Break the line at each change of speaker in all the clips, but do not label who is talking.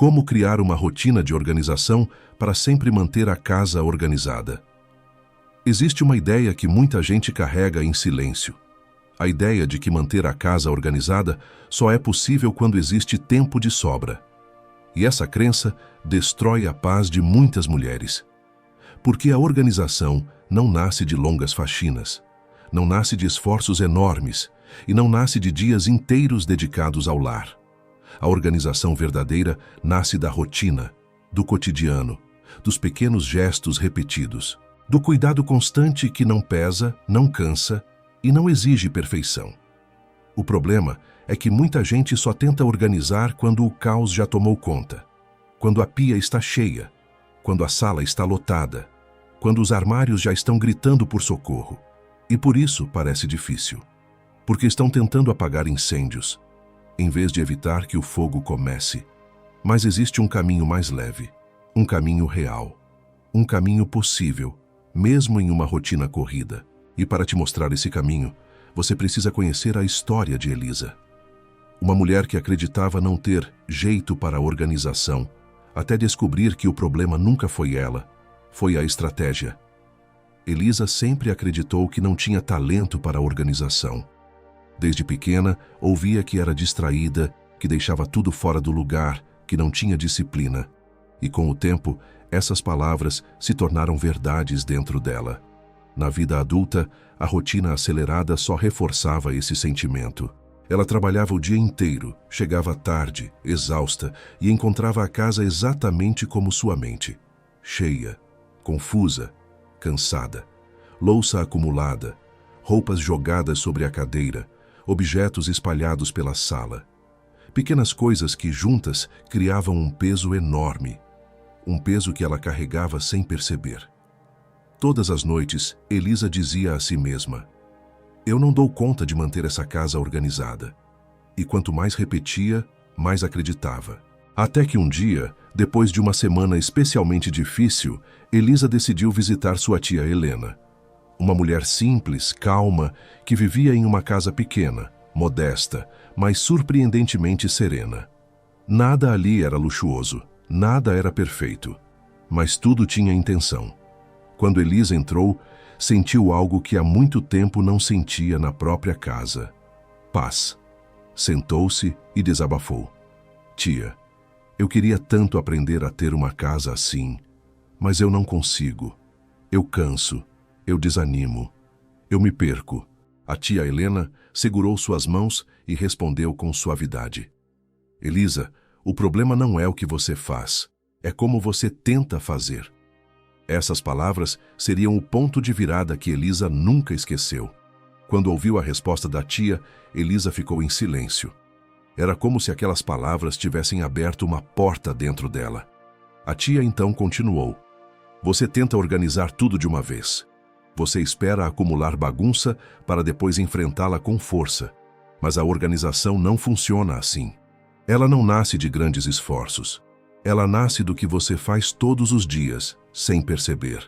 Como criar uma rotina de organização para sempre manter a casa organizada? Existe uma ideia que muita gente carrega em silêncio. A ideia de que manter a casa organizada só é possível quando existe tempo de sobra. E essa crença destrói a paz de muitas mulheres. Porque a organização não nasce de longas faxinas, não nasce de esforços enormes e não nasce de dias inteiros dedicados ao lar. A organização verdadeira nasce da rotina, do cotidiano, dos pequenos gestos repetidos, do cuidado constante que não pesa, não cansa e não exige perfeição. O problema é que muita gente só tenta organizar quando o caos já tomou conta, quando a pia está cheia, quando a sala está lotada, quando os armários já estão gritando por socorro. E por isso parece difícil, porque estão tentando apagar incêndios, em vez de evitar que o fogo comece. Mas existe um caminho mais leve, um caminho real, um caminho possível, mesmo em uma rotina corrida. E para te mostrar esse caminho, você precisa conhecer a história de Elisa. Uma mulher que acreditava não ter jeito para a organização, até descobrir que o problema nunca foi ela, foi a estratégia. Elisa sempre acreditou que não tinha talento para a organização. Desde pequena, ouvia que era distraída, que deixava tudo fora do lugar, que não tinha disciplina. E com o tempo, essas palavras se tornaram verdades dentro dela. Na vida adulta, a rotina acelerada só reforçava esse sentimento. Ela trabalhava o dia inteiro, chegava tarde, exausta, e encontrava a casa exatamente como sua mente. Cheia, confusa, cansada, louça acumulada, roupas jogadas sobre a cadeira, objetos espalhados pela sala. Pequenas coisas que juntas criavam um peso enorme, um peso que ela carregava sem perceber. Todas as noites, Elisa dizia a si mesma: "Eu não dou conta de manter essa casa organizada." E quanto mais repetia, mais acreditava. Até que um dia, depois de uma semana especialmente difícil, Elisa decidiu visitar sua tia Helena. Uma mulher simples, calma, que vivia em uma casa pequena, modesta, mas surpreendentemente serena. Nada ali era luxuoso, nada era perfeito, mas tudo tinha intenção. Quando Elisa entrou, sentiu algo que há muito tempo não sentia na própria casa: paz. Sentou-se e desabafou: "Tia, eu queria tanto aprender a ter uma casa assim, mas eu não consigo. Eu canso, eu desanimo, eu me perco." A tia Helena segurou suas mãos e respondeu com suavidade: "Elisa, o problema não é o que você faz, é como você tenta fazer." Essas palavras seriam o ponto de virada que Elisa nunca esqueceu. Quando ouviu a resposta da tia, Elisa ficou em silêncio. Era como se aquelas palavras tivessem aberto uma porta dentro dela. A tia então continuou: "Você tenta organizar tudo de uma vez. Você espera acumular bagunça para depois enfrentá-la com força. Mas a organização não funciona assim. Ela não nasce de grandes esforços. Ela nasce do que você faz todos os dias, sem perceber."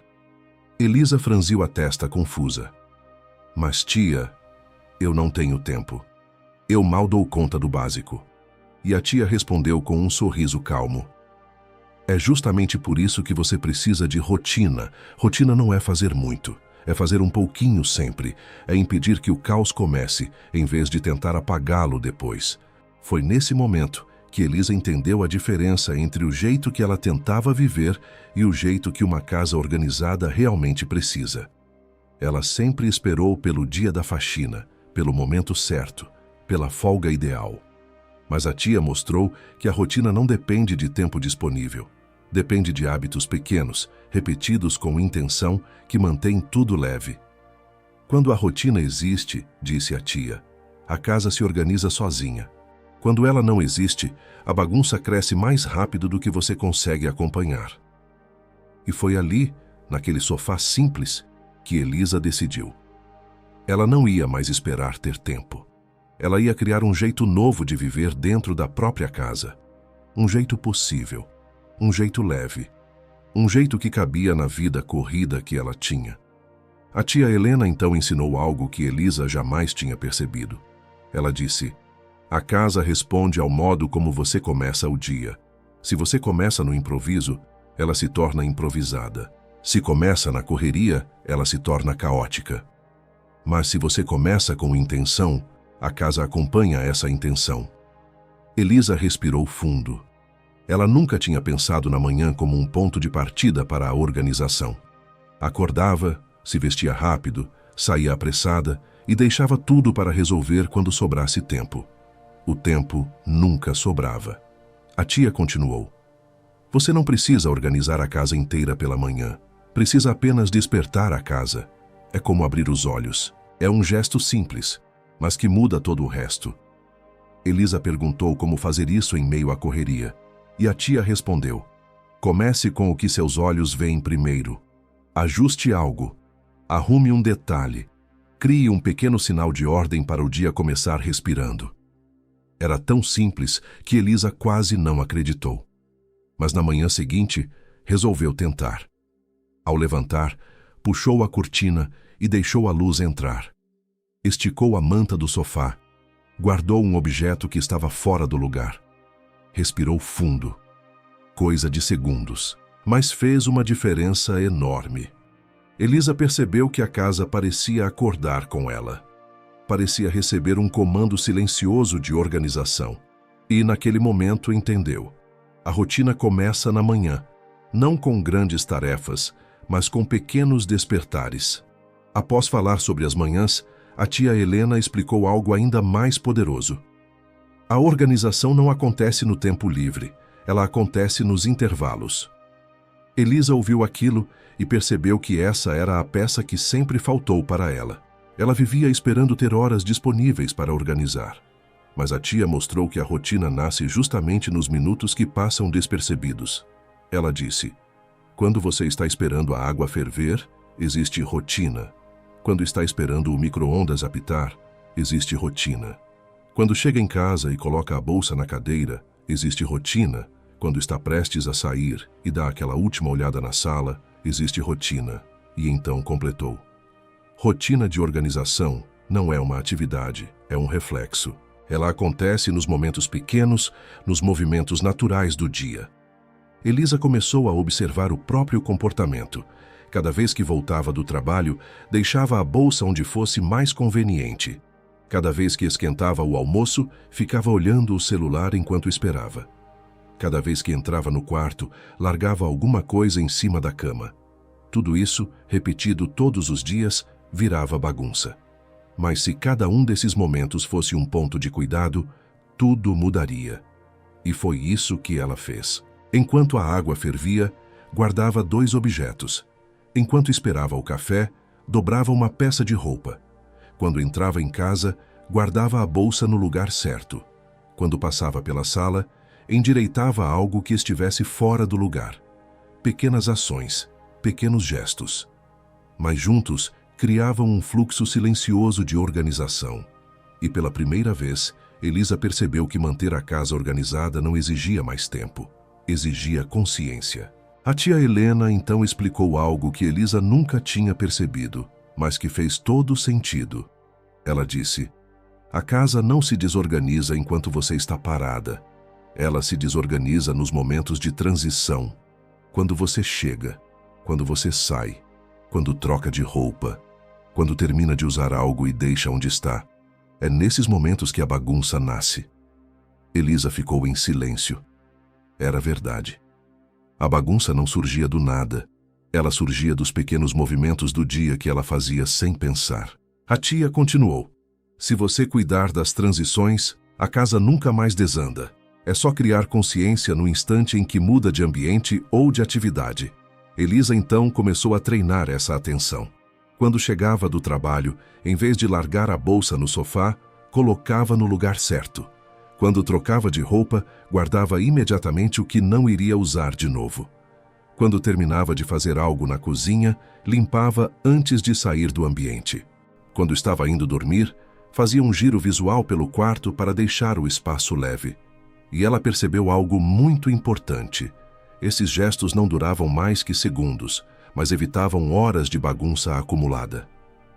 Elisa franziu a testa confusa. "Mas tia, eu não tenho tempo. Eu mal dou conta do básico." E a tia respondeu com um sorriso calmo: "É justamente por isso que você precisa de rotina. Rotina não é fazer muito, é fazer um pouquinho sempre, é impedir que o caos comece, em vez de tentar apagá-lo depois." Foi nesse momento que Elisa entendeu a diferença entre o jeito que ela tentava viver e o jeito que uma casa organizada realmente precisa. Ela sempre esperou pelo dia da faxina, pelo momento certo, pela folga ideal. Mas a tia mostrou que a rotina não depende de tempo disponível. Depende de hábitos pequenos, repetidos com intenção, que mantêm tudo leve. "Quando a rotina existe," disse a tia, "a casa se organiza sozinha. Quando ela não existe, a bagunça cresce mais rápido do que você consegue acompanhar." E foi ali, naquele sofá simples, que Elisa decidiu. Ela não ia mais esperar ter tempo. Ela ia criar um jeito novo de viver dentro da própria casa. Um jeito possível, um jeito leve, um jeito que cabia na vida corrida que ela tinha. A tia Helena então ensinou algo que Elisa jamais tinha percebido. Ela disse: "A casa responde ao modo como você começa o dia. Se você começa no improviso, ela se torna improvisada. Se começa na correria, ela se torna caótica. Mas se você começa com intenção, a casa acompanha essa intenção. Elisa respirou fundo. Ela nunca tinha pensado na manhã como um ponto de partida para a organização. Acordava, se vestia rápido, saía apressada e deixava tudo para resolver quando sobrasse tempo. O tempo nunca sobrava. A tia continuou. Você não precisa organizar a casa inteira pela manhã. Precisa apenas despertar a casa. É como abrir os olhos. É um gesto simples, mas que muda todo o resto. Elisa perguntou como fazer isso em meio à correria. E a tia respondeu: comece com o que seus olhos veem primeiro. Ajuste algo. Arrume um detalhe. Crie um pequeno sinal de ordem para o dia começar respirando. Era tão simples que Elisa quase não acreditou. Mas na manhã seguinte, resolveu tentar. Ao levantar, puxou a cortina e deixou a luz entrar. Esticou a manta do sofá. Guardou um objeto que estava fora do lugar. Respirou fundo. Coisa de segundos, mas fez uma diferença enorme. Elisa percebeu que a casa parecia acordar com ela. Parecia receber um comando silencioso de organização. E naquele momento entendeu. A rotina começa na manhã, não com grandes tarefas, mas com pequenos despertares. Após falar sobre as manhãs, a tia Helena explicou algo ainda mais poderoso. A organização não acontece no tempo livre, ela acontece nos intervalos. Elisa ouviu aquilo e percebeu que essa era a peça que sempre faltou para ela. Ela vivia esperando ter horas disponíveis para organizar. Mas a tia mostrou que a rotina nasce justamente nos minutos que passam despercebidos. Ela disse: quando você está esperando a água ferver, existe rotina. Quando está esperando o micro-ondas apitar, existe rotina. Quando chega em casa e coloca a bolsa na cadeira, existe rotina. Quando está prestes a sair e dá aquela última olhada na sala, existe rotina. E então completou: rotina de organização não é uma atividade, é um reflexo. Ela acontece nos momentos pequenos, nos movimentos naturais do dia. Elisa começou a observar o próprio comportamento. Cada vez que voltava do trabalho, deixava a bolsa onde fosse mais conveniente. Cada vez que esquentava o almoço, ficava olhando o celular enquanto esperava. Cada vez que entrava no quarto, largava alguma coisa em cima da cama. Tudo isso, repetido todos os dias, virava bagunça. Mas se cada um desses momentos fosse um ponto de cuidado, tudo mudaria. E foi isso que ela fez. Enquanto a água fervia, guardava 2 objetos. Enquanto esperava o café, dobrava uma peça de roupa. Quando entrava em casa, guardava a bolsa no lugar certo. Quando passava pela sala, endireitava algo que estivesse fora do lugar. Pequenas ações, pequenos gestos. Mas juntos, criavam um fluxo silencioso de organização. E pela primeira vez, Elisa percebeu que manter a casa organizada não exigia mais tempo. Exigia consciência. A tia Helena então explicou algo que Elisa nunca tinha percebido, mas que fez todo sentido. Ela disse: a casa não se desorganiza enquanto você está parada. Ela se desorganiza nos momentos de transição. Quando você chega, quando você sai, quando troca de roupa, quando termina de usar algo e deixa onde está. É nesses momentos que a bagunça nasce. Elisa ficou em silêncio. Era verdade. A bagunça não surgia do nada. Ela surgia dos pequenos movimentos do dia que ela fazia sem pensar. A tia continuou: se você cuidar das transições, a casa nunca mais desanda. É só criar consciência no instante em que muda de ambiente ou de atividade. Elisa então começou a treinar essa atenção. Quando chegava do trabalho, em vez de largar a bolsa no sofá, colocava no lugar certo. Quando trocava de roupa, guardava imediatamente o que não iria usar de novo. Quando terminava de fazer algo na cozinha, limpava antes de sair do ambiente. Quando estava indo dormir, fazia um giro visual pelo quarto para deixar o espaço leve. E ela percebeu algo muito importante. Esses gestos não duravam mais que segundos, mas evitavam horas de bagunça acumulada.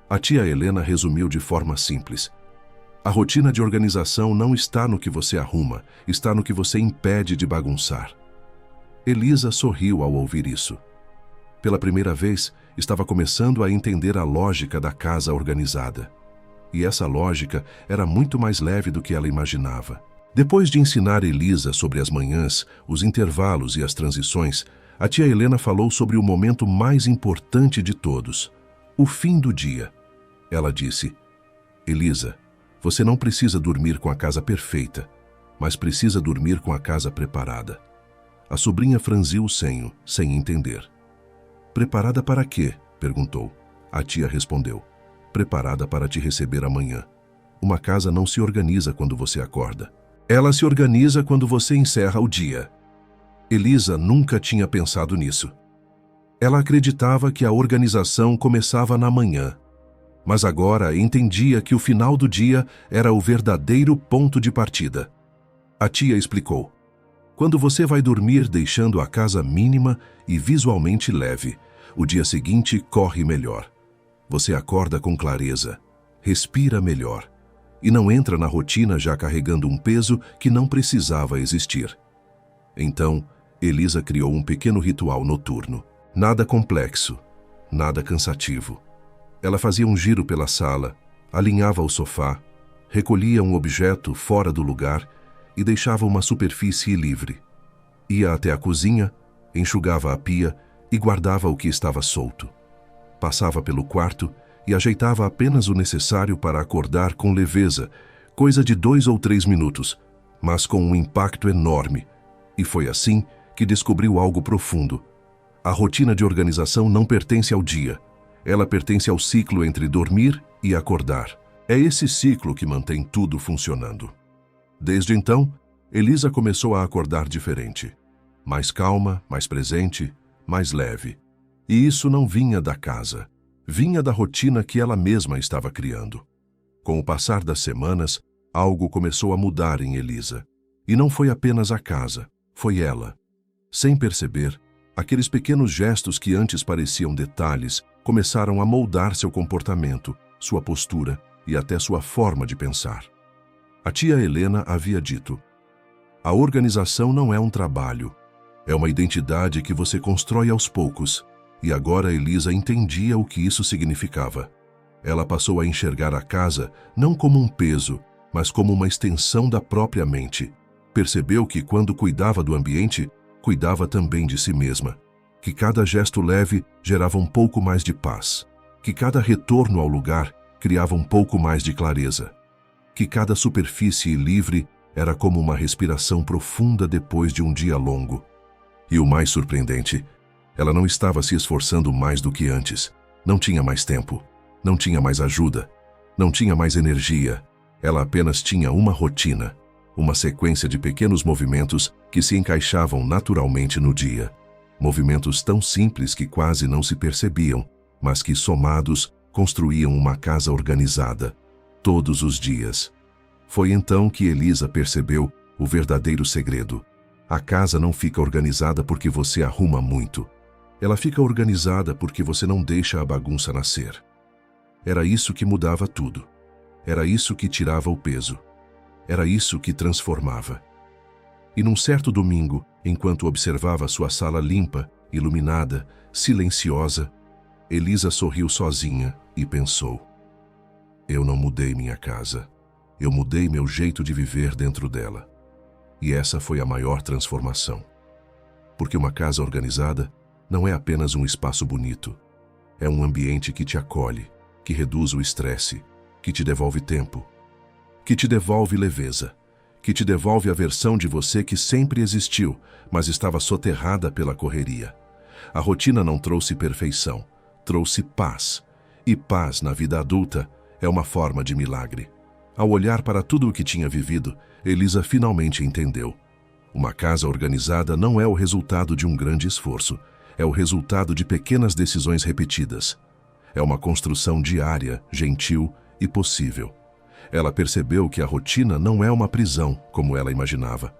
A tia Helena resumiu de forma simples: a rotina de organização não está no que você arruma, está no que você impede de bagunçar. Elisa sorriu ao ouvir isso. Pela primeira vez, estava começando a entender a lógica da casa organizada. E essa lógica era muito mais leve do que ela imaginava. Depois de ensinar Elisa sobre as manhãs, os intervalos e as transições, a tia Helena falou sobre o momento mais importante de todos, o fim do dia. Ela disse: Elisa, você não precisa dormir com a casa perfeita, mas precisa dormir com a casa preparada. A sobrinha franziu o senho, sem entender. Preparada para quê? Perguntou. A tia respondeu: preparada para te receber amanhã. Uma casa não se organiza quando você acorda. Ela se organiza quando você encerra o dia. Elisa nunca tinha pensado nisso. Ela acreditava que a organização começava na manhã, mas agora entendia que o final do dia era o verdadeiro ponto de partida. A tia explicou: quando você vai dormir deixando a casa mínima e visualmente leve, o dia seguinte corre melhor. Você acorda com clareza, respira melhor e não entra na rotina já carregando um peso que não precisava existir. Então, Elisa criou um pequeno ritual noturno. Nada complexo, nada cansativo. Ela fazia um giro pela sala, alinhava o sofá, recolhia um objeto fora do lugar e deixava uma superfície livre. Ia até a cozinha, enxugava a pia e guardava o que estava solto. Passava pelo quarto e ajeitava apenas o necessário para acordar com leveza, coisa de 2 ou 3 minutos, mas com um impacto enorme. E foi assim que descobriu algo profundo. A rotina de organização não pertence ao dia. Ela pertence ao ciclo entre dormir e acordar. É esse ciclo que mantém tudo funcionando. Desde então, Elisa começou a acordar diferente. Mais calma, mais presente, mais leve. E isso não vinha da casa. Vinha da rotina que ela mesma estava criando. Com o passar das semanas, algo começou a mudar em Elisa. E não foi apenas a casa, foi ela. Sem perceber, aqueles pequenos gestos que antes pareciam detalhes começaram a moldar seu comportamento, sua postura e até sua forma de pensar. A tia Helena havia dito: a organização não é um trabalho, é uma identidade que você constrói aos poucos. E agora Elisa entendia o que isso significava. Ela passou a enxergar a casa não como um peso, mas como uma extensão da própria mente. Percebeu que quando cuidava do ambiente, cuidava também de si mesma. Que cada gesto leve gerava um pouco mais de paz. Que cada retorno ao lugar criava um pouco mais de clareza. Que cada superfície livre era como uma respiração profunda depois de um dia longo. E o mais surpreendente, ela não estava se esforçando mais do que antes. Não tinha mais tempo, não tinha mais ajuda, não tinha mais energia. Ela apenas tinha uma rotina, uma sequência de pequenos movimentos que se encaixavam naturalmente no dia. Movimentos tão simples que quase não se percebiam, mas que, somados, construíam uma casa organizada, todos os dias. Foi então que Elisa percebeu o verdadeiro segredo. A casa não fica organizada porque você arruma muito. Ela fica organizada porque você não deixa a bagunça nascer. Era isso que mudava tudo. Era isso que tirava o peso. Era isso que transformava. E num certo domingo, enquanto observava sua sala limpa, iluminada, silenciosa, Elisa sorriu sozinha e pensou: eu não mudei minha casa. Eu mudei meu jeito de viver dentro dela. E essa foi a maior transformação. Porque uma casa organizada não é apenas um espaço bonito. É um ambiente que te acolhe, que reduz o estresse, que te devolve tempo, que te devolve leveza, que te devolve a versão de você que sempre existiu, mas estava soterrada pela correria. A rotina não trouxe perfeição, trouxe paz. E paz na vida adulta é uma forma de milagre. Ao olhar para tudo o que tinha vivido, Elisa finalmente entendeu. Uma casa organizada não é o resultado de um grande esforço. É o resultado de pequenas decisões repetidas. É uma construção diária, gentil e possível. Ela percebeu que a rotina não é uma prisão, como ela imaginava.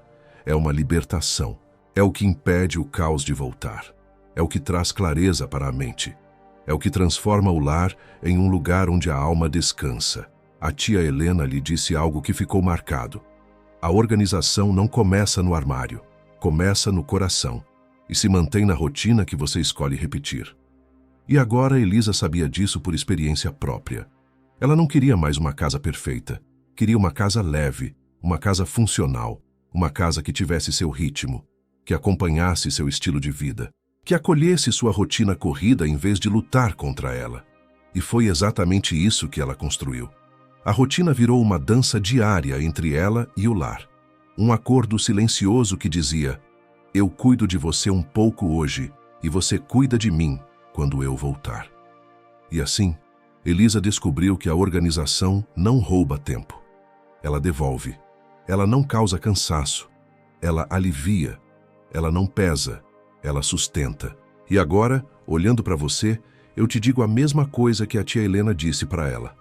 É uma libertação. É o que impede o caos de voltar. É o que traz clareza para a mente. É o que transforma o lar em um lugar onde a alma descansa. A tia Helena lhe disse algo que ficou marcado. A organização não começa no armário, começa no coração. e se mantém na rotina que você escolhe repetir. E agora Elisa sabia disso por experiência própria. Ela não queria mais uma casa perfeita. Queria uma casa leve, uma casa funcional, uma casa que tivesse seu ritmo, que acompanhasse seu estilo de vida, que acolhesse sua rotina corrida em vez de lutar contra ela. E foi exatamente isso que ela construiu. A rotina virou uma dança diária entre ela e o lar. Um acordo silencioso que dizia: eu cuido de você um pouco hoje e você cuida de mim quando eu voltar. E assim, Elisa descobriu que a organização não rouba tempo. Ela devolve. Ela não causa cansaço. Ela alivia. Ela não pesa. Ela sustenta. E agora, olhando para você, eu te digo a mesma coisa que a tia Helena disse para ela.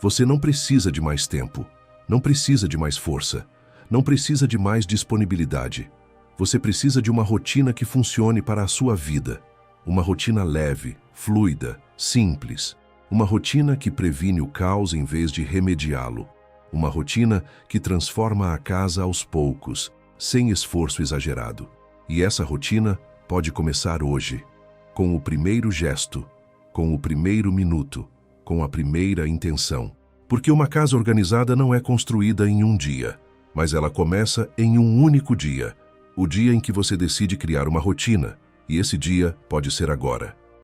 Você não precisa de mais tempo. Não precisa de mais força. Não precisa de mais disponibilidade. Você precisa de uma rotina que funcione para a sua vida. Uma rotina leve, fluida, simples. Uma rotina que previne o caos em vez de remediá-lo. Uma rotina que transforma a casa aos poucos, sem esforço exagerado. E essa rotina pode começar hoje, com o primeiro gesto, com o primeiro minuto, com a primeira intenção. Porque uma casa organizada não é construída em um dia, mas ela começa em um único dia, o dia em que você decide criar uma rotina, e esse dia pode ser agora.